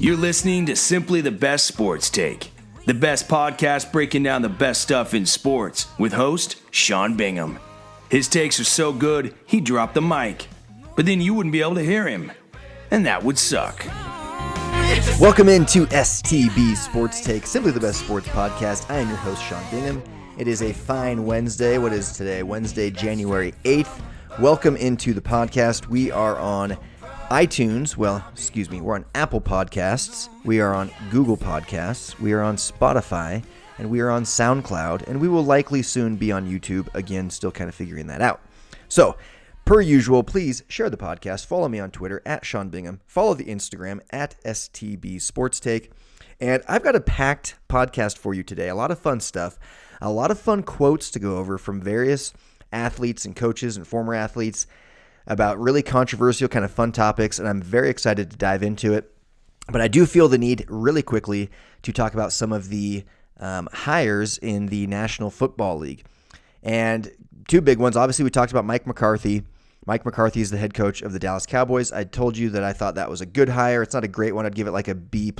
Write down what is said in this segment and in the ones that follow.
You're listening to Simply the Best Sports Take, the best podcast breaking down the best stuff in sports with host Sean Bingham. His takes are so good, he dropped the mic, but then you wouldn't be able to hear him, and that would suck. Welcome into STB Sports Take, Simply the Best Sports Podcast. I am your host, Sean Bingham. It is a fine Wednesday. What is today? Wednesday, January 8th. Welcome into the podcast. We are on iTunes. We're on Apple Podcasts. We are on Google Podcasts. We are on Spotify. And we are on SoundCloud. And we will likely soon be on YouTube. Again, still kind of figuring that out. So, per usual, please share the podcast. Follow me on Twitter at Sean Bingham. Follow the Instagram at STB Sports Take. And I've got a packed podcast for you today. A lot of fun stuff. A lot of fun quotes to go over from various athletes and coaches and former athletes about really controversial kind of fun topics. And I'm very excited to dive into it. But I do feel the need really quickly to talk about some of the hires in the National Football League. And two big ones. Obviously, we talked about Mike McCarthy. Mike McCarthy is the head coach of the Dallas Cowboys. I told you that I thought that was a good hire. It's not a great one. I'd give it like a B+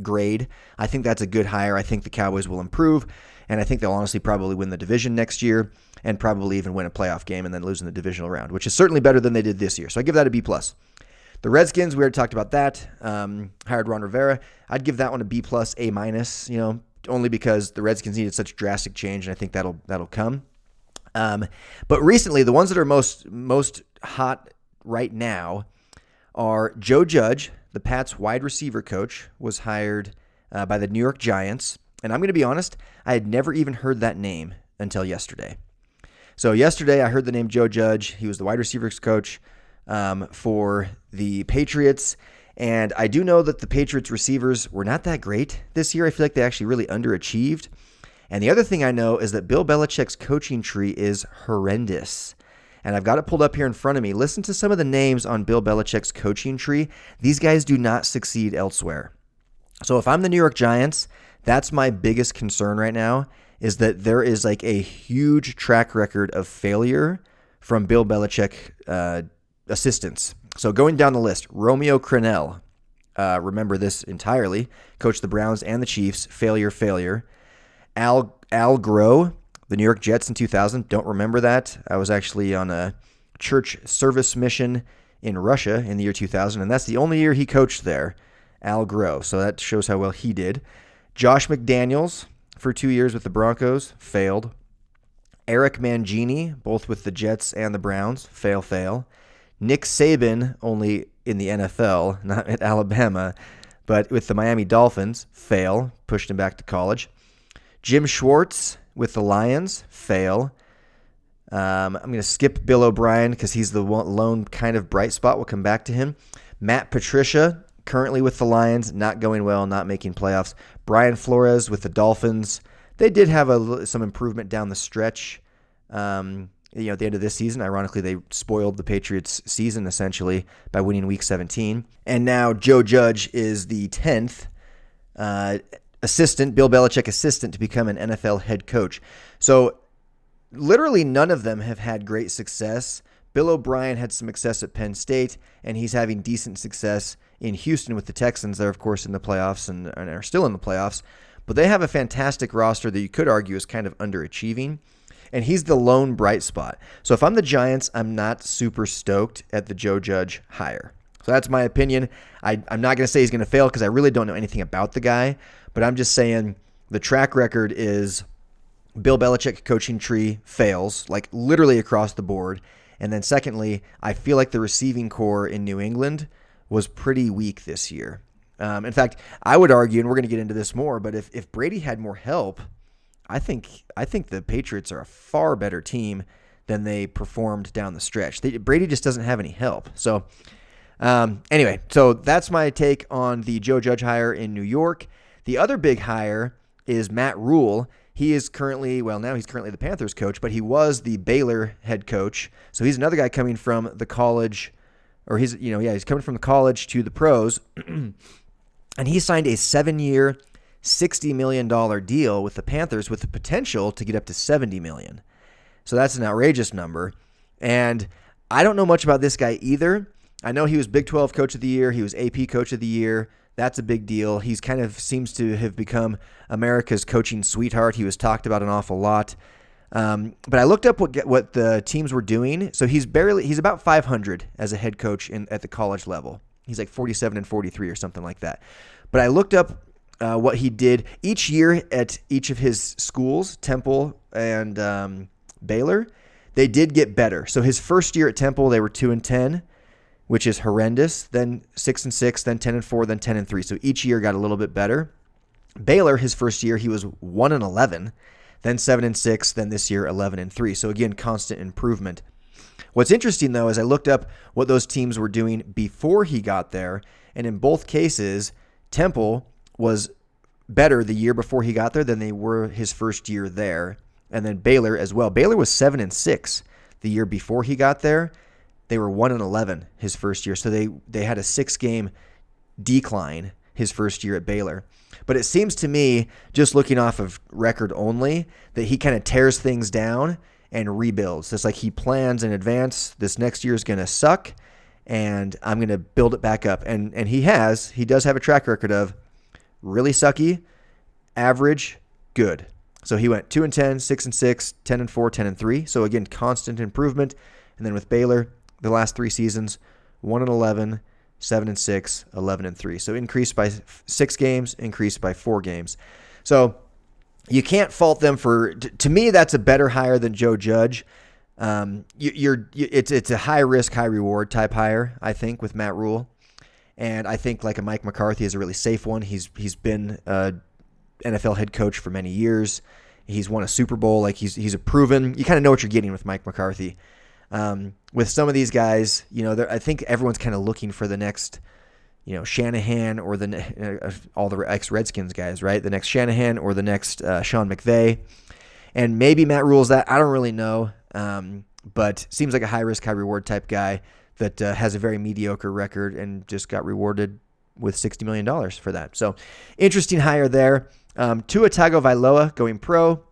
grade. I think that's a good hire. I think the Cowboys will improve, and I think they'll honestly probably win the division next year and probably even win a playoff game and then lose in the divisional round, which is certainly better than they did this year. So I give that a B+. The Redskins, we already talked about that. Hired Ron Rivera. I'd give that one a B+, A-, only because the Redskins needed such drastic change, and I think that'll come. But recently, the ones that are most hot right now are Joe Judge, the Pats wide receiver coach, was hired by the New York Giants. And I'm going to be honest, I had never even heard that name until yesterday. So yesterday, I heard the name Joe Judge. He was the wide receivers coach for the Patriots. And I do know that the Patriots receivers were not that great this year. I feel like they actually really underachieved. And the other thing I know is that Bill Belichick's coaching tree is horrendous. And I've got it pulled up here in front of me. Listen to some of the names on Bill Belichick's coaching tree. These guys do not succeed elsewhere. So if I'm the New York Giants, that's my biggest concern right now, is that there is like a huge track record of failure from Bill Belichick assistants. So going down the list, Romeo Crennel, remember this entirely, coached the Browns and the Chiefs, failure. Al Groh, the New York Jets in 2000, don't remember that. I was actually on a church service mission in Russia in the year 2000, and that's the only year he coached there, Al Groh. So that shows how well he did. Josh McDaniels for 2 years with the Broncos, failed. Eric Mangini, both with the Jets and the Browns, fail. Nick Saban, only in the NFL, not at Alabama, but with the Miami Dolphins, fail, pushed him back to college. Jim Schwartz with the Lions, fail. I'm going to skip Bill O'Brien because he's the lone kind of bright spot. We'll come back to him. Matt Patricia, currently with the Lions, not going well, not making playoffs. Brian Flores with the Dolphins. They did have some improvement down the stretch. At the end of this season, ironically, they spoiled the Patriots' season essentially by winning Week 17. And now Joe Judge is the 10th assistant, Bill Belichick assistant, to become an NFL head coach. So literally none of them have had great success. Bill O'Brien had some success at Penn State, and he's having decent success in Houston with the Texans. They're, of course, in the playoffs and are still in the playoffs. But they have a fantastic roster that you could argue is kind of underachieving. And he's the lone bright spot. So if I'm the Giants, I'm not super stoked at the Joe Judge hire. So that's my opinion. I'm not going to say he's going to fail because I really don't know anything about the guy. But I'm just saying the track record is Bill Belichick coaching tree fails, like literally across the board. And then secondly, I feel like the receiving core in New England was pretty weak this year. In fact, I would argue, and we're going to get into this more, but if Brady had more help, I think the Patriots are a far better team than they performed down the stretch. Brady just doesn't have any help. So anyway, so that's my take on the Joe Judge hire in New York. The other big hire is Matt Rule. He is currently, now he's currently the Panthers coach, but he was the Baylor head coach. So he's another guy coming from the college, or he's coming from the college to the pros. And he signed a 7-year, $60 million deal with the Panthers with the potential to get up to $70 million. So that's an outrageous number. And I don't know much about this guy either, I know he was Big 12 Coach of the Year. He was AP Coach of the Year. That's a big deal. He's kind of seems to have become America's coaching sweetheart. He was talked about an awful lot. But I looked up what the teams were doing. So he's about 500 as a head coach at the college level. He's like 47-43 or something like that. But I looked up what he did each year at each of his schools, Temple and Baylor. They did get better. So his first year at Temple, they were 2-10. Which is horrendous, then 6-6, then 10-4, then 10-3. So each year got a little bit better. Baylor, his first year, he was 1-11, then 7-6, then this year 11-3. So again, constant improvement. What's interesting though is I looked up what those teams were doing before he got there, and in both cases, Temple was better the year before he got there than they were his first year there, and then Baylor as well. Baylor was 7-6 the year before he got there. They were 1-11 his first year, so they had a 6-game decline his first year at Baylor. But it seems to me, just looking off of record only, that he kind of tears things down and rebuilds. It's like he plans in advance, this next year is going to suck, and I'm going to build it back up. And he does have a track record of really sucky, average, good. So he went 2-10, 6-6, 10-4, 10-3. So again, constant improvement. And then with Baylor, the last 3 seasons, 1-11, 7-6, 11-3. So increased by 6 games, increased by 4 games. So you can't fault them for. To me, that's a better hire than Joe Judge. It's a high risk, high reward type hire, I think, with Matt Rule. And I think like a Mike McCarthy is a really safe one. He's been an NFL head coach for many years. He's won a Super Bowl. Like he's a proven. You kind of know what you're getting with Mike McCarthy. With some of these guys, I think everyone's kind of looking for the next, Shanahan or all the ex-Redskins guys, right? The next Shanahan or the next Sean McVay. And maybe Matt Rule's that. I don't really know, but seems like a high-risk, high-reward type guy that has a very mediocre record and just got rewarded with $60 million for that. So interesting hire there. Tua Tagovailoa going pro.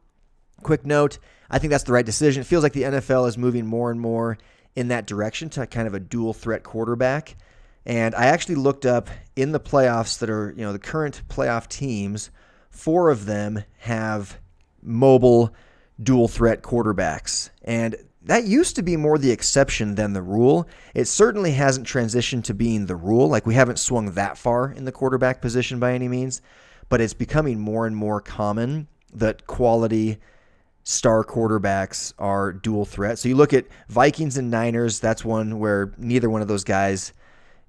Quick note, I think that's the right decision. It feels like the NFL is moving more and more in that direction to kind of a dual threat quarterback. And I actually looked up in the playoffs that are, the current playoff teams, 4 of them have mobile dual threat quarterbacks. And that used to be more the exception than the rule. It certainly hasn't transitioned to being the rule. Like we haven't swung that far in the quarterback position by any means, but it's becoming more and more common that quality star quarterbacks are dual threat. So you look at Vikings and Niners, that's one where neither one of those guys,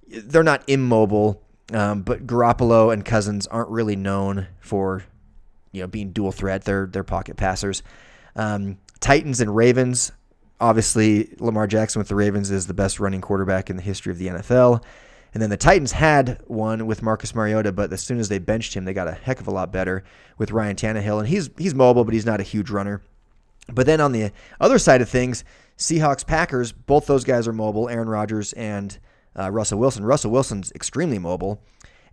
they're not immobile, but Garoppolo and Cousins aren't really known for, being dual threat. They're pocket passers. Titans and Ravens, obviously Lamar Jackson with the Ravens is the best running quarterback in the history of the NFL. And then the Titans had one with Marcus Mariota, but as soon as they benched him, they got a heck of a lot better with Ryan Tannehill. And he's mobile, but he's not a huge runner. But then on the other side of things, Seahawks, Packers, both those guys are mobile, Aaron Rodgers and Russell Wilson. Russell Wilson's extremely mobile.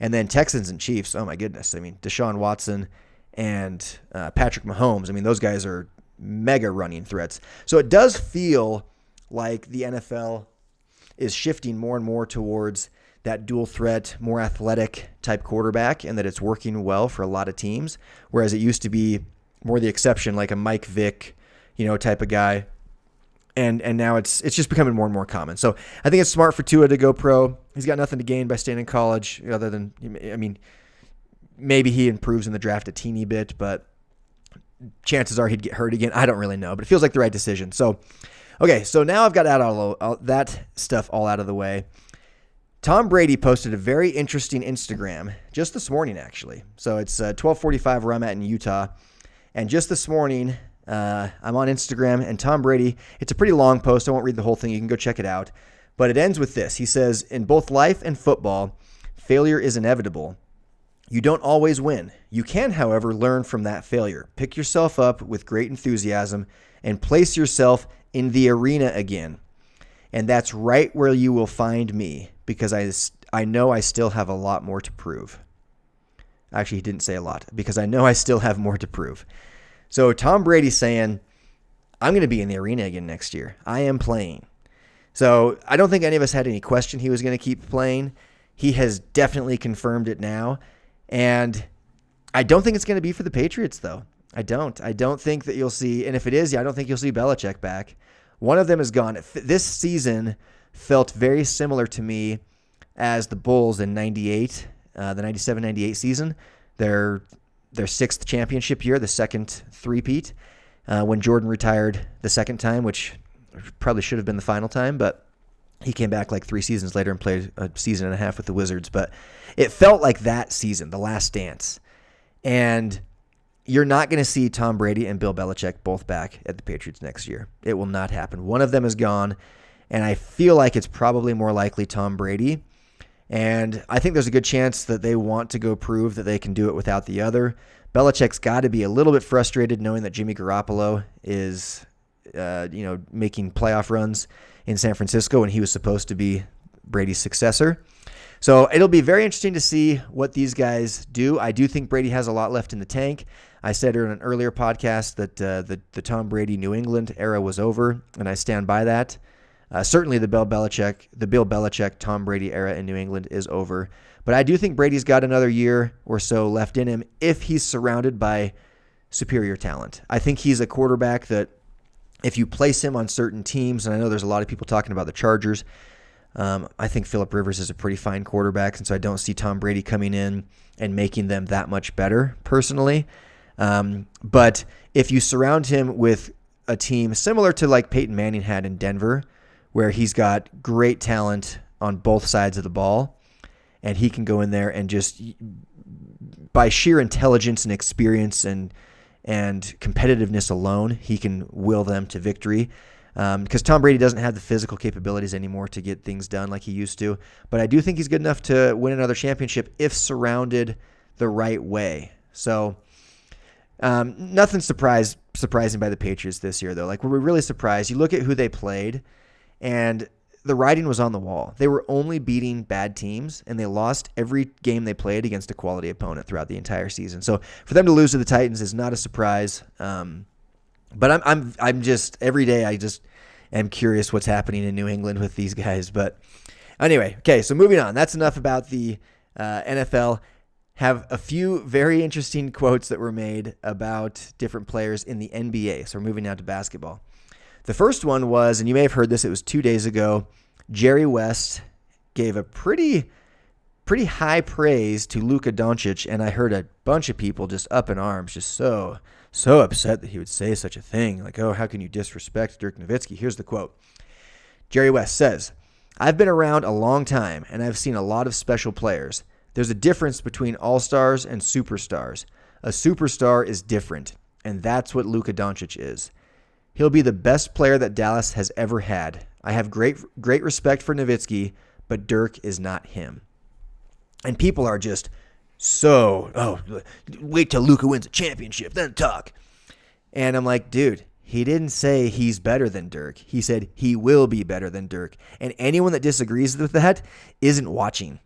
And then Texans and Chiefs, oh my goodness. I mean, Deshaun Watson and Patrick Mahomes, I mean, those guys are mega running threats. So it does feel like the NFL is shifting more and more towards that dual threat, more athletic type quarterback, and that it's working well for a lot of teams, whereas it used to be more the exception, like a Mike Vick, type of guy. And now it's just becoming more and more common. So I think it's smart for Tua to go pro. He's got nothing to gain by staying in college other than, maybe he improves in the draft a teeny bit, but chances are he'd get hurt again. I don't really know, but it feels like the right decision. So, okay, so now I've got that stuff all out of the way. Tom Brady posted a very interesting Instagram just this morning, actually. So it's 12:45 where I'm at in Utah. And just this morning, I'm on Instagram, and Tom Brady, it's a pretty long post. I won't read the whole thing. You can go check it out. But it ends with this. He says, in both life and football, failure is inevitable. You don't always win. You can, however, learn from that failure. Pick yourself up with great enthusiasm and place yourself in the arena again. And that's right where you will find me, because I know I still have a lot more to prove. Actually, he didn't say a lot, because I know I still have more to prove. So Tom Brady's saying, I'm going to be in the arena again next year. I am playing. So I don't think any of us had any question he was going to keep playing. He has definitely confirmed it now. And I don't think it's going to be for the Patriots, though. I don't think that you'll see, and if it is, I don't think you'll see Belichick back. One of them is gone. This season felt very similar to me as the Bulls in 98, the 97-98 season, their sixth championship year, the second three-peat, when Jordan retired the second time, which probably should have been the final time, but he came back like 3 seasons later and played a season and a half with the Wizards. But it felt like that season, the last dance. And you're not going to see Tom Brady and Bill Belichick both back at the Patriots next year. It will not happen. One of them is gone, and I feel like it's probably more likely Tom Brady. And I think there's a good chance that they want to go prove that they can do it without the other. Belichick's got to be a little bit frustrated knowing that Jimmy Garoppolo is, making playoff runs in San Francisco when he was supposed to be Brady's successor. So it'll be very interesting to see what these guys do. I do think Brady has a lot left in the tank. I said in an earlier podcast that the Tom Brady New England era was over, and I stand by that. Certainly the Bill Belichick, Tom Brady era in New England is over. But I do think Brady's got another year or so left in him if he's surrounded by superior talent. I think he's a quarterback that if you place him on certain teams, and I know there's a lot of people talking about the Chargers, I think Phillip Rivers is a pretty fine quarterback, and so I don't see Tom Brady coming in and making them that much better personally. But if you surround him with a team similar to like Peyton Manning had in Denver, where he's got great talent on both sides of the ball, and he can go in there and just by sheer intelligence and experience and competitiveness alone, he can will them to victory. Because Tom Brady doesn't have the physical capabilities anymore to get things done like he used to. But I do think he's good enough to win another championship if surrounded the right way. So nothing surprising by the Patriots this year, though. Like, we're really surprised. You look at who they played, and the writing was on the wall. They were only beating bad teams, and they lost every game they played against a quality opponent throughout the entire season. So for them to lose to the Titans is not a surprise. But I'm just every day I just am curious what's happening in New England with these guys. But anyway, okay, so moving on. That's enough about the NFL. Have a few very interesting quotes that were made about different players in the NBA. So we're moving now to basketball. The first one was, and you may have heard this, it was 2 days ago, Jerry West gave a pretty high praise to Luka Doncic, and I heard a bunch of people just up in arms, just so upset that he would say such a thing. Like, oh, how can you disrespect Dirk Nowitzki? Here's the quote. Jerry West says, "I've been around a long time, and I've seen a lot of special players. There's a difference between all-stars and superstars. A superstar is different, and that's what Luka Doncic is. He'll be the best player that Dallas has ever had. I have great respect for Nowitzki, but Dirk is not him." And people are just wait till Luka wins a championship, then talk. And I'm like, dude, he didn't say he's better than Dirk. He said he will be better than Dirk. And anyone that disagrees with that isn't watching.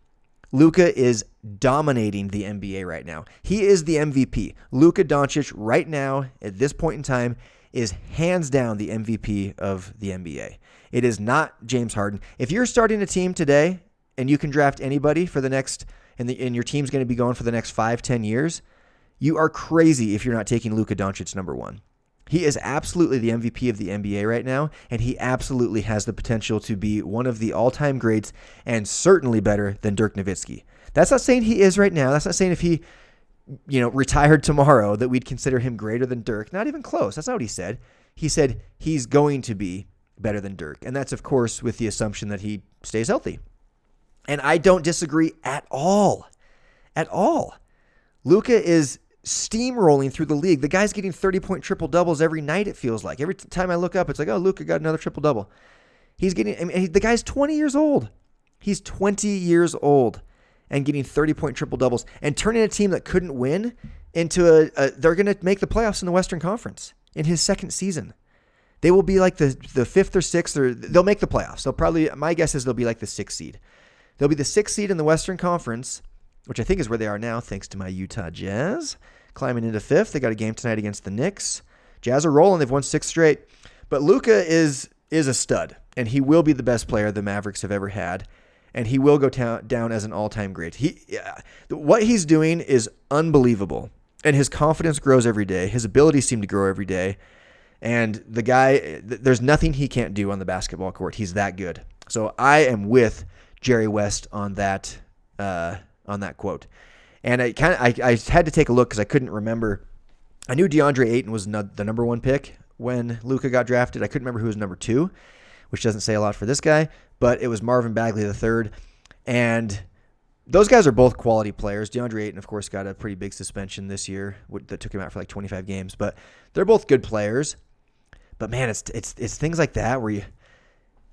Luka is dominating the NBA right now. He is the MVP. Luka Doncic right now, at this point in time, is hands down the MVP of the NBA. It is not James Harden. If you're starting a team today and you can draft anybody for the next, and your team's going to be going for the next 5-10 years, you are crazy if you're not taking Luka Doncic number one. He is absolutely the MVP of the NBA right now, and he absolutely has the potential to be one of the all-time greats and certainly better than Dirk Nowitzki. That's not saying he is right now. That's not saying if he retired tomorrow that we'd consider him greater than Dirk. Not even close. That's not what he said. He said he's going to be better than Dirk. And that's, of course, with the assumption that he stays healthy. And I don't disagree at all. At all. Luka is steamrolling through the league. The guy's getting 30-point triple-doubles every night, it feels like. Every time I look up, it's like, oh, Luka got another triple-double. The guy's 20 years old. He's 20 years old and getting 30-point triple-doubles and turning a team that couldn't win into they're going to make the playoffs in the Western Conference in his second season. They will be like the fifth or sixth, or they'll make the playoffs. They'll probably, my guess is they'll be like the sixth seed. They'll be the sixth seed in the Western Conference, which I think is where they are now, thanks to my Utah Jazz. Climbing into fifth. They got a game tonight against the Knicks. Jazz are rolling. They've won 6 straight. But Luka is a stud. and he will be the best player the Mavericks have ever had, and he will go down as an all-time great. What he's doing is unbelievable, and his confidence grows every day. His abilities seem to grow every day, and the guy, there's nothing he can't do on the basketball court. He's that good. So I am with Jerry West on that quote. And I had to take a look because I couldn't remember. I knew DeAndre Ayton was the number 1 pick when Luka got drafted. I couldn't remember who was number 2, which doesn't say a lot for this guy, but it was Marvin Bagley III. And those guys are both quality players. DeAndre Ayton, of course, got a pretty big suspension this year that took him out for like 25 games, but they're both good players. But man, it's things like that where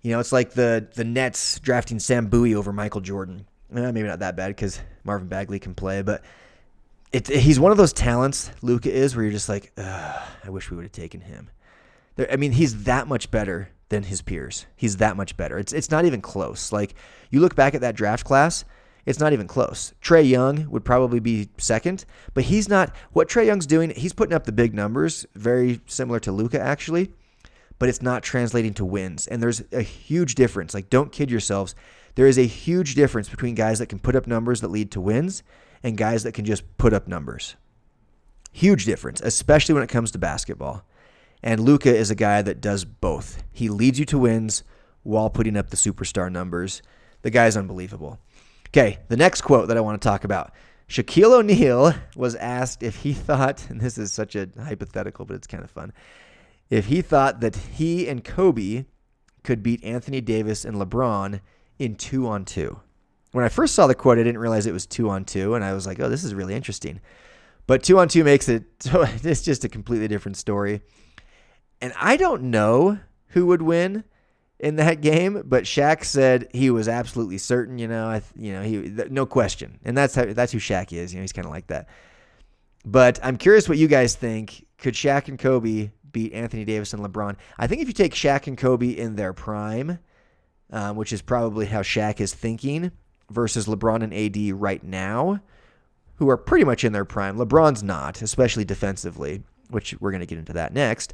it's like the Nets drafting Sam Bowie over Michael Jordan. Maybe not that bad because Marvin Bagley can play, but he's one of those talents, Luka is, where you're just like, I wish we would have taken him. He's that much better than his peers. He's that much better. It's not even close. Like, you look back at that draft class, it's not even close. Trae Young would probably be second, but he's not. What Trae Young's doing, he's putting up the big numbers, very similar to Luka actually, but it's not translating to wins. And there's a huge difference. Like, don't kid yourselves. There is a huge difference between guys that can put up numbers that lead to wins and guys that can just put up numbers. Huge difference, especially when it comes to basketball. And Luka is a guy that does both. He leads you to wins while putting up the superstar numbers. The guy's unbelievable. Okay, the next quote that I want to talk about. Shaquille O'Neal was asked if he thought, and this is such a hypothetical, but it's kind of fun, if he thought that he and Kobe could beat Anthony Davis and LeBron in 2-on-2. When I first saw the quote, I didn't realize it was 2-on-2, and I was like, oh, this is really interesting. But 2-on-2 makes it, so it's just a completely different story. And I don't know who would win in that game, but Shaq said he was absolutely certain, no question. And that's who Shaq is, he's kind of like that. But I'm curious what you guys think. Could Shaq and Kobe beat Anthony Davis and LeBron? I think if you take Shaq and Kobe in their prime, which is probably how Shaq is thinking, versus LeBron and AD right now, who are pretty much in their prime. LeBron's not, especially defensively, which we're going to get into that next.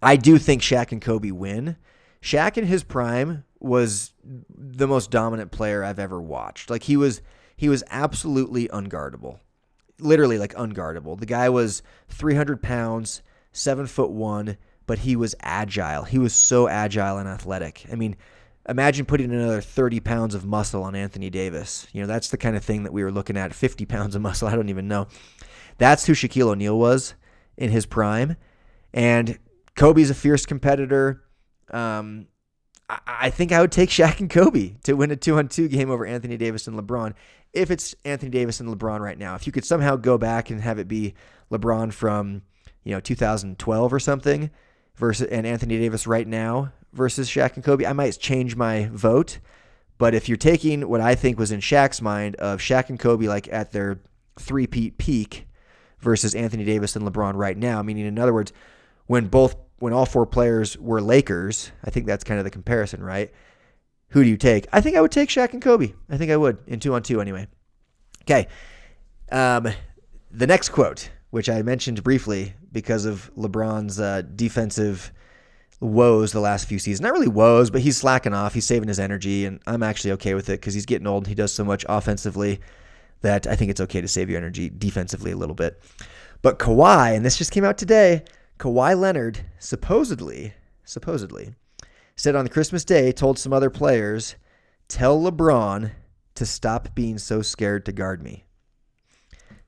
I do think Shaq and Kobe win. Shaq in his prime was the most dominant player I've ever watched. Like, he was absolutely unguardable. Literally, like, unguardable. The guy was 300 pounds, 7'1", but he was agile. He was so agile and athletic. Imagine putting another 30 pounds of muscle on Anthony Davis. That's the kind of thing that we were looking at, 50 pounds of muscle. I don't even know. That's who Shaquille O'Neal was in his prime. And Kobe's a fierce competitor. I think I would take Shaq and Kobe to win a 2-on-2 game over Anthony Davis and LeBron. If it's Anthony Davis and LeBron right now, if you could somehow go back and have it be LeBron from 2012 or something and Anthony Davis right now versus Shaq and Kobe, I might change my vote. But if you're taking what I think was in Shaq's mind of Shaq and Kobe like at their three-peat peak versus Anthony Davis and LeBron right now, meaning in other words, when all 4 players were Lakers, I think that's kind of the comparison, right? Who do you take? I think I would take Shaq and Kobe. I think I would in 2-on-2 anyway. Okay. The next quote, which I mentioned briefly because of LeBron's defensive woes the last few seasons. Not really woes, but he's slacking off. He's saving his energy, and I'm actually okay with it because he's getting old. He does so much offensively that I think it's okay to save your energy defensively a little bit. But Kawhi, and this just came out today, Kawhi Leonard supposedly said on Christmas Day, told some other players, tell LeBron to stop being so scared to guard me.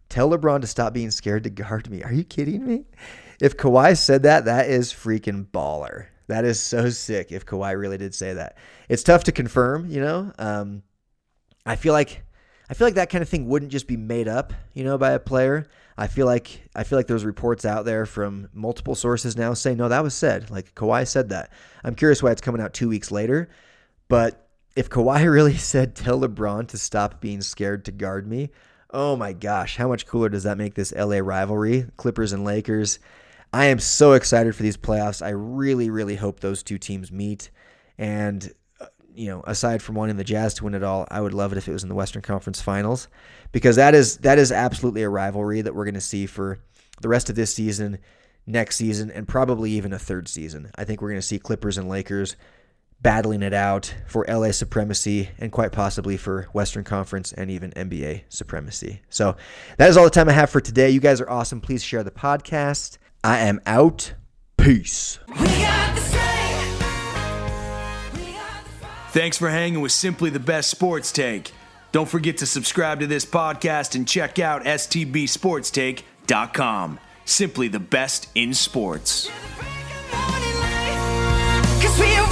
Tell LeBron to stop being scared to guard me. Are you kidding me? If Kawhi said that, that is freaking baller. That is so sick if Kawhi really did say that. It's tough to confirm, I feel like that kind of thing wouldn't just be made up, by a player. I feel like there's reports out there from multiple sources now saying, no, that was said. Like, Kawhi said that. I'm curious why it's coming out 2 weeks later. But if Kawhi really said, tell LeBron to stop being scared to guard me, oh my gosh, how much cooler does that make this LA rivalry, Clippers and Lakers? I am so excited for these playoffs. I really, really hope those two teams meet. And aside from wanting the Jazz to win it all, I would love it if it was in the Western Conference Finals, because that is absolutely a rivalry that we're going to see for the rest of this season, next season and probably even a third season. I think we're going to see Clippers and Lakers battling it out for LA supremacy and quite possibly for Western Conference and even NBA supremacy. So that is all the time I have for today. You guys are awesome. Please share the podcast. I am out. Peace. Thanks for hanging with Simply the Best Sports Take. Don't forget to subscribe to this podcast and check out stbsportstake.com. Simply the best in sports. 'Cause we are